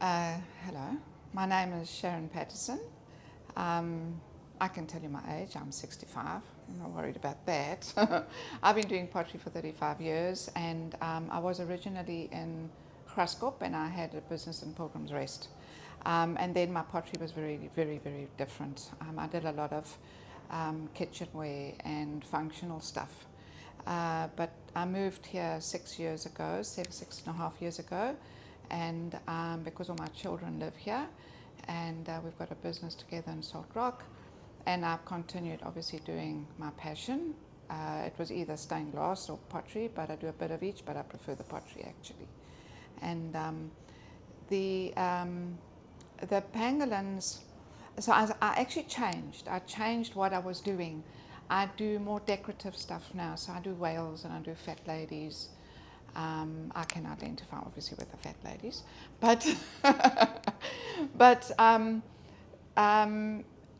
Hello, my name is Sharon Paterson. I can tell you my age, I'm 65. I'm not worried about that. I've been doing pottery for 35 years, and I was originally in Graskop, and I had a business in Pilgrim's Rest. And then my pottery was very, very, very different. I did a lot of kitchenware and functional stuff. But I moved here 6 and a half years ago, and because all my children live here, and we've got a business together in Salt Rock, and I've continued obviously doing my passion. It was either stained glass or pottery, but I do a bit of each, but I prefer the pottery actually. And the pangolins, so I actually changed. I changed what I was doing. I do more decorative stuff now, so I do whales and I do fat ladies. I can identify obviously with the fat ladies, but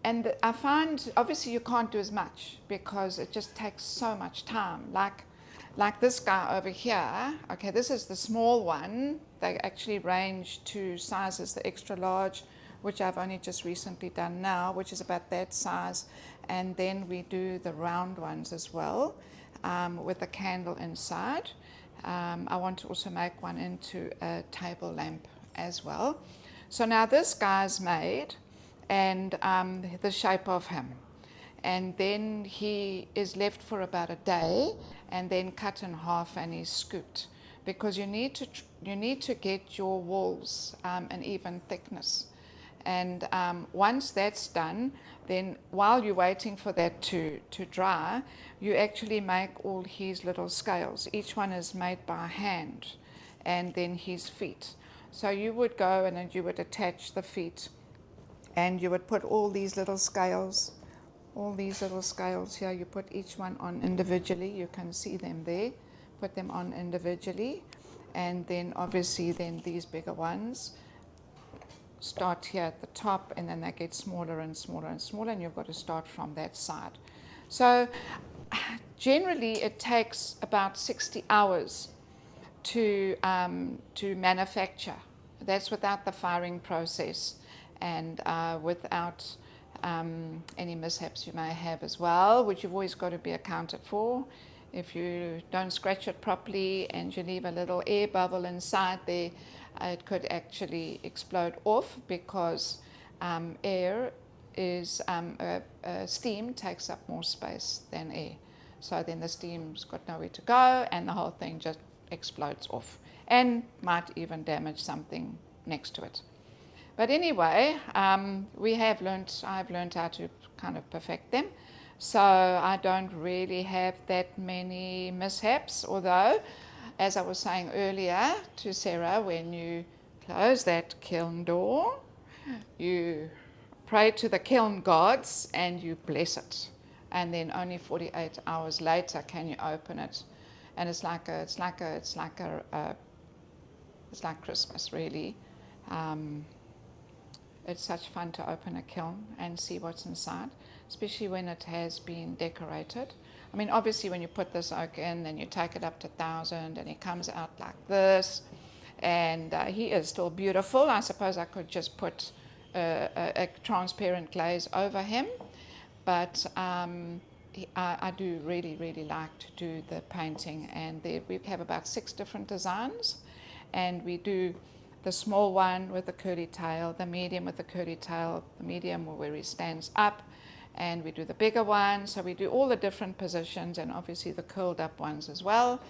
and I find obviously you can't do as much because it just takes so much time. Like this guy over here. Okay, this is the small one. They actually range to sizes, the extra large, which I've only just recently done now, which is about that size, and then we do the round ones as well, with a candle inside. I want to also make one into a table lamp as well. So now this guy's made, and the shape of him, and then he is left for about a day, and then cut in half and he's scooped, because you need to get your walls an even thickness. And once that's done, then while you're waiting for that to dry, you actually make all his little scales. Each one is made by hand, and then his feet. So you would go and then you would attach the feet, and you would put all these little scales here. You put each one on individually. You can see them there. Put them on individually, and then obviously then these bigger ones start here at the top, and then they get smaller and smaller and smaller, and you've got to start from that side. So generally it takes about 60 hours to manufacture. That's without the firing process, and without any mishaps you may have as well, which you've always got to be accounted for. If you don't scratch it properly and you leave a little air bubble inside there, it could actually explode off, because air is steam takes up more space than air. So then the steam's got nowhere to go, and the whole thing just explodes off, and might even damage something next to it. But anyway, I've learned how to kind of perfect them. So I don't really have that many mishaps, although, as I was saying earlier to Sarah, when you close that kiln door, you pray to the kiln gods and you bless it. And then only 48 hours later can you open it. And it's like Christmas, really. It's such fun to open a kiln and see what's inside, especially when it has been decorated. I mean, obviously when you put this oak in, then you take it up to 1,000, and he comes out like this, and he is still beautiful. I suppose I could just put a transparent glaze over him, but I do really, really like to do the painting, and we have about 6 different designs, and we do the small one with the curly tail, the medium with the curly tail, the medium where he stands up, and we do the bigger one. So we do all the different positions, and obviously the curled up ones as well.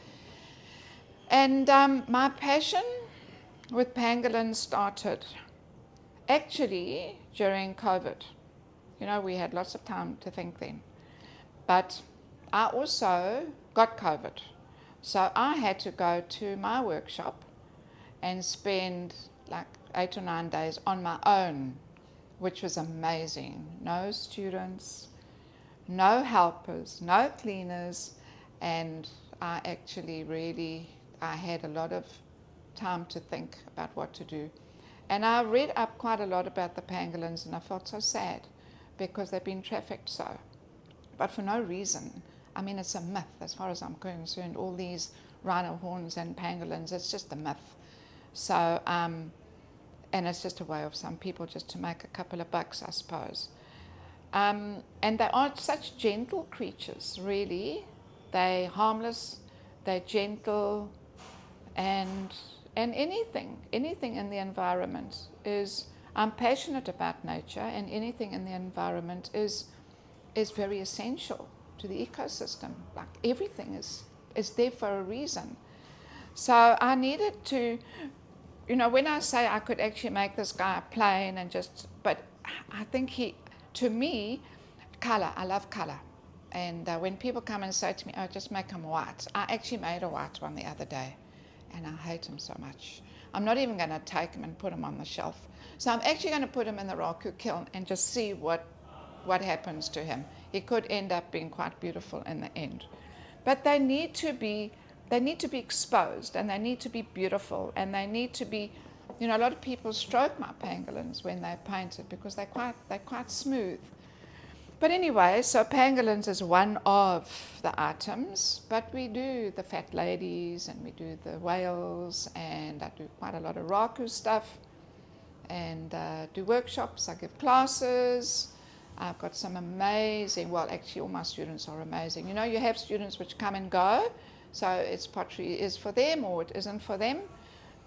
And my passion with pangolins started actually during COVID. You know, we had lots of time to think then. But I also got COVID. So I had to go to my workshop and spend like 8 or 9 days on my own, which was amazing. No students, no helpers, no cleaners, and I had a lot of time to think about what to do. And I read up quite a lot about the pangolins, and I felt so sad because they've been trafficked so, but for no reason. I mean, it's a myth as far as I'm concerned. All these rhino horns and pangolins, it's just a myth. So and it's just a way of some people just to make a couple of bucks, I suppose. And they are such gentle creatures, really. They're harmless, they're gentle, and anything in the environment is, I'm passionate about nature, and anything in the environment is very essential to the ecosystem. Like everything is there for a reason. So I needed to, when I say I could actually make this guy a plane and just, but I think to me, color, I love color. And when people come and say to me, oh, just make him white. I actually made a white one the other day, and I hate him so much. I'm not even going to take him and put him on the shelf. So I'm actually going to put him in the raku kiln and just see what happens to him. He could end up being quite beautiful in the end. But they need to be exposed, and they need to be beautiful, and they need to be, a lot of people stroke my pangolins when they're painted because they're quite smooth. But anyway, so pangolins is one of the items, but we do the fat ladies, and we do the whales, and I do quite a lot of raku stuff, and do workshops. I give classes. I've got some amazing, well, actually all my students are amazing. You have students which come and go, so it's pottery is for them or it isn't for them.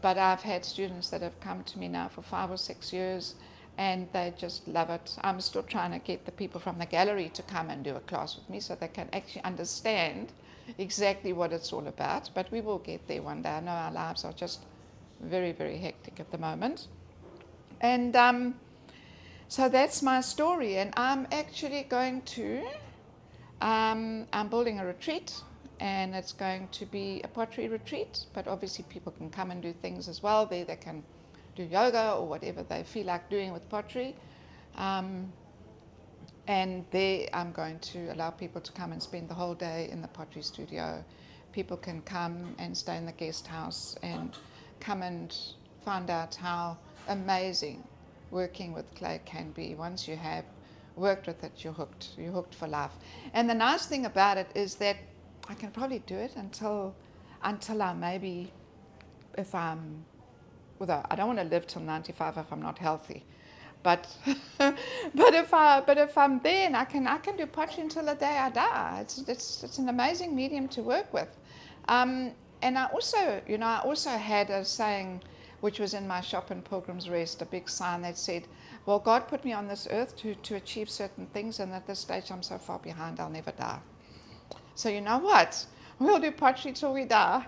But I've had students that have come to me now for 5 or 6 years, and they just love it. I'm still trying to get the people from the gallery to come and do a class with me so they can actually understand exactly what it's all about. But we will get there one day. I know our lives are just very, very hectic at the moment. And so that's my story. And I'm actually going to, I'm building a retreat, and it's going to be a pottery retreat. But obviously people can come and do things as well there. They can do yoga or whatever they feel like doing with pottery. And there I'm going to allow people to come and spend the whole day in the pottery studio. People can come and stay in the guest house and come and find out how amazing working with clay can be. Once you have worked with it, you're hooked for life. And the nice thing about it is that I can probably do it until I maybe, if I'm, although I don't want to live till 95 if I'm not healthy, but if I'm there, and I can do pottery until the day I die. It's an amazing medium to work with. And I also had a saying, which was in my shop in Pilgrim's Rest, a big sign that said, well, God put me on this earth to achieve certain things, and at this stage I'm so far behind I'll never die. So you know what? We'll do pottery till we die.